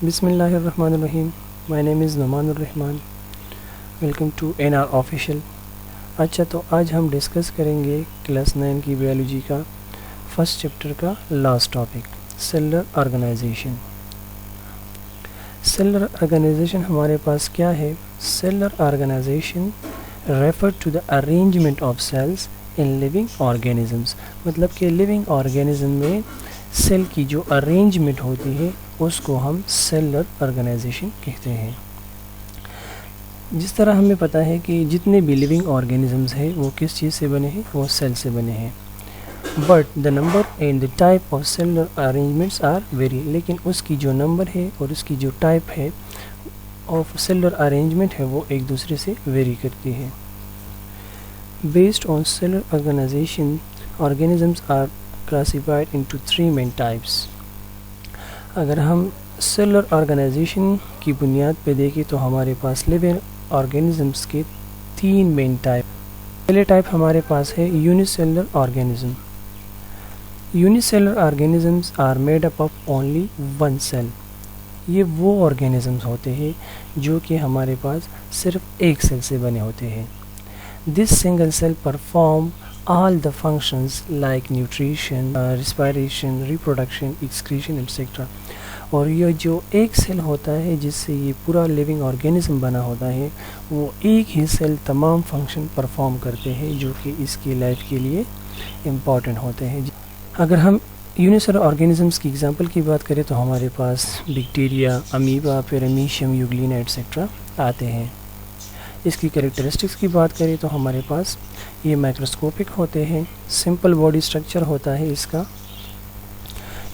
بسم اللہ الرحمن الرحیم. My name is Noman Ur-Rehman. Welcome to NR official. اچھا، تو آج ہم ڈسکس کریں گے کلاس 9 کی بیالوجی کا فرسٹ چیپٹر کا last topic, cellular organization. Cellular organization ہمارے پاس کیا ہے؟ Cellular organization refer to the arrangement of cells in living organisms. مطلب کہ لیونگ آرگینزم میں سیل کی جو ارینجمنٹ ہوتی ہے اس کو ہم سیلولر آرگنائزیشن کہتے ہیں. جس طرح ہمیں پتہ ہے کہ جتنے بھی لیونگ آرگینزمز ہیں وہ کس چیز سے بنے ہیں؟ وہ سیل سے بنے ہیں. But the number and the type of cellular arrangements are vary. لیکن اس کی جو نمبر ہے اور اس کی جو ٹائپ ہے آف سیلولر ارینجمنٹ ہے وہ ایک دوسرے سے ویری کرتی ہے. Based on cellular organization organisms are classified into three main types. اگر ہم سیلولر آرگنائزیشن کی بنیاد پہ دیکھیں تو ہمارے پاس لیونگ آرگینزمس کے تین مین ٹائپ. پہلے ٹائپ ہمارے پاس ہے unicellular organism. Unicellular organisms are made up of only one cell. یہ وہ آرگینزمس ہوتے ہیں جو کہ ہمارے پاس صرف ایک سیل سے بنے ہوتے ہیں. This single cell perform all the functions like nutrition, respiration, reproduction, excretion, etc. اور یہ جو ایک سیل ہوتا ہے جس سے یہ پورا لیونگ آرگینزم بنا ہوتا ہے وہ ایک ہی سیل تمام فنکشن پرفارم کرتے ہیں جو کہ اس کی لائف کے لیے امپورٹنٹ ہوتے ہیں. اگر ہم یونیسیلولر آرگینزمس کی ایگزامپل کی بات کریں تو ہمارے پاس بیکٹیریا، امیبا، پیرامیشیم، یوگلینا ایٹسیٹرا آتے ہیں. اس کی کریکٹرسٹکس کی بات کریں تو ہمارے پاس یہ مائکروسکوپک ہوتے ہیں، سمپل باڈی سٹرکچر ہوتا ہے اس کا.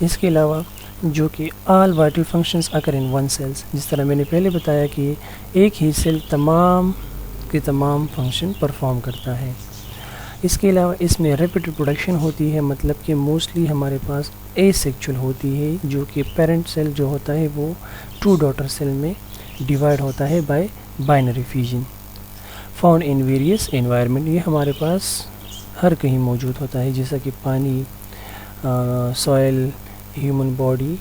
اس کے علاوہ جو کہ all vital functions occur in one cells, جس طرح میں نے پہلے بتایا کہ ایک ہی سیل تمام کے تمام فنکشن پرفارم کرتا ہے. اس کے علاوہ اس میں ریپڈ ریپروڈکشن ہوتی ہے، مطلب کہ موسٹلی ہمارے پاس اے سیکچول ہوتی ہے جو کہ پیرنٹ سیل جو ہوتا ہے وہ ٹو ڈاٹر سیل میں ڈیوائڈ ہوتا ہے by binary fusion. Found in various environment, یہ ہمارے پاس ہر کہیں موجود ہوتا ہے جیسا کہ پانی، soil, human body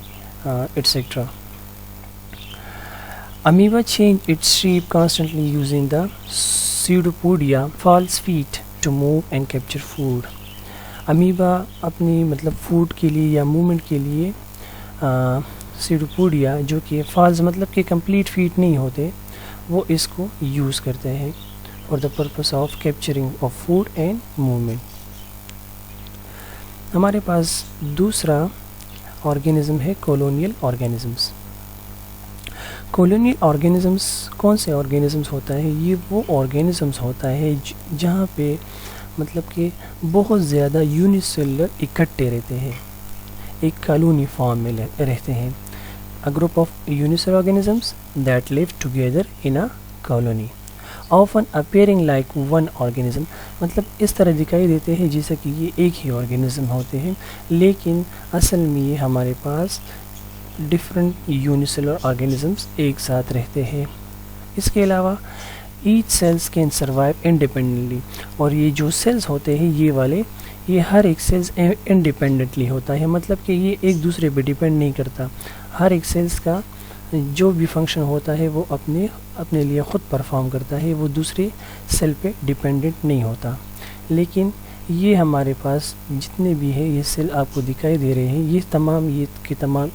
etcetera. Amoeba change its shape constantly using the pseudopodia false feet to move and capture food. Amoeba اپنی فوڈ کے لیے یا موومنٹ کے لیے سیوڈوپوڈیا جو کہ فالز مطلب کہ کمپلیٹ فیٹ نہیں ہوتے وہ اس کو یوز کرتے ہیں for the purpose of capturing of food and movement. ہمارے پاس دوسرا آرگینزم ہے کولونیل آرگینزمس. کولونیل آرگینزمس کون سے آرگینزمس ہوتا ہے؟ یہ وہ آرگینزمس ہوتا ہے جہاں پہ کہ بہت زیادہ یونی سیلولر اکٹھے رہتے ہیں، ایک کالونی فارم میں رہتے ہیں. A group of unicellular organisms that live together in a colony, often appearing like one organism. اس طرح دکھائی دیتے ہیں جیسا کہ یہ ایک ہی آرگینزم ہوتے ہیں، لیکن اصل میں یہ ہمارے پاس ڈفرینٹ یونیسیلولر آرگینزمس ایک ساتھ رہتے ہیں. اس کے علاوہ each cells can survive independently. اور یہ جو سیلز ہوتے ہیں یہ والے، یہ ہر ایک سیلز انڈیپینڈنٹلی ہوتا ہے، مطلب کہ یہ ایک دوسرے پہ ڈیپینڈ نہیں کرتا. ہر ایک سیلز کا جو بھی فنکشن ہوتا ہے وہ اپنے لیے خود پرفارم کرتا ہے، وہ دوسرے سیل پہ ڈیپینڈنٹ نہیں ہوتا. لیکن یہ ہمارے پاس جتنے بھی ہے یہ سیل آپ کو دکھائی دے رہے ہیں یہ تمام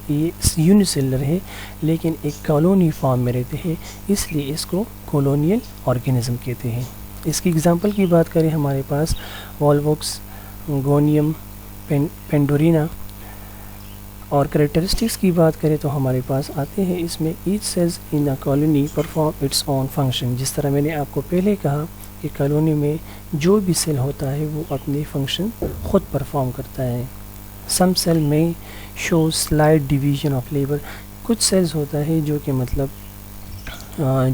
یہ یونی سیلولر ہے لیکن ایک کالونی فارم میں رہتے ہیں، اس لیے اس کو کولونیل آرگینزم کہتے ہیں. اس کی ایگزامپل کی بات کریں ہمارے پاس والوکس، گونیم، پینڈورینا. اور کریکٹرسٹکس کی بات کریں تو ہمارے پاس آتے ہیں اس میں each cells in a colony perform its own function. جس طرح میں نے آپ کو پہلے کہا کہ کالونی میں جو بھی سیل ہوتا ہے وہ اپنی فنکشن خود پرفارم کرتا ہے. سم سیل میں شو سلائٹ ڈویژن آف لیبر. کچھ سیلز ہوتا ہے جو کہ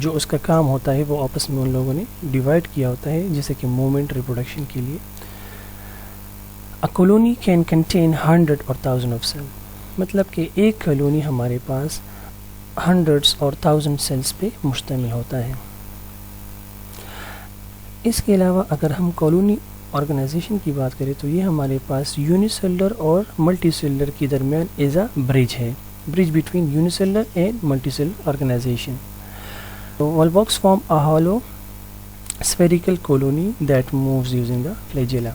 جو اس کا کام ہوتا ہے وہ آپس میں ان لوگوں نے ڈیوائڈ کیا ہوتا ہے جیسے کہ موومنٹ، ریپروڈکشن کے لیے. اے کالونی کین کنٹین 100 اور 1000 آف سیل. مطلب کہ ایک کالونی ہمارے پاس ہنڈریڈس اور 1000 سیلز پہ مشتمل ہوتا ہے. اس کے علاوہ اگر ہم کالونی آرگنائزیشن کی بات کریں تو یہ ہمارے پاس یونی سیلولر اور ملٹی سیلولر کے درمیان ایز اے برج ہے. bridge between unicellular and multicellular organization. So volvox form a hollow spherical colony that moves using the flagella.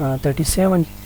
37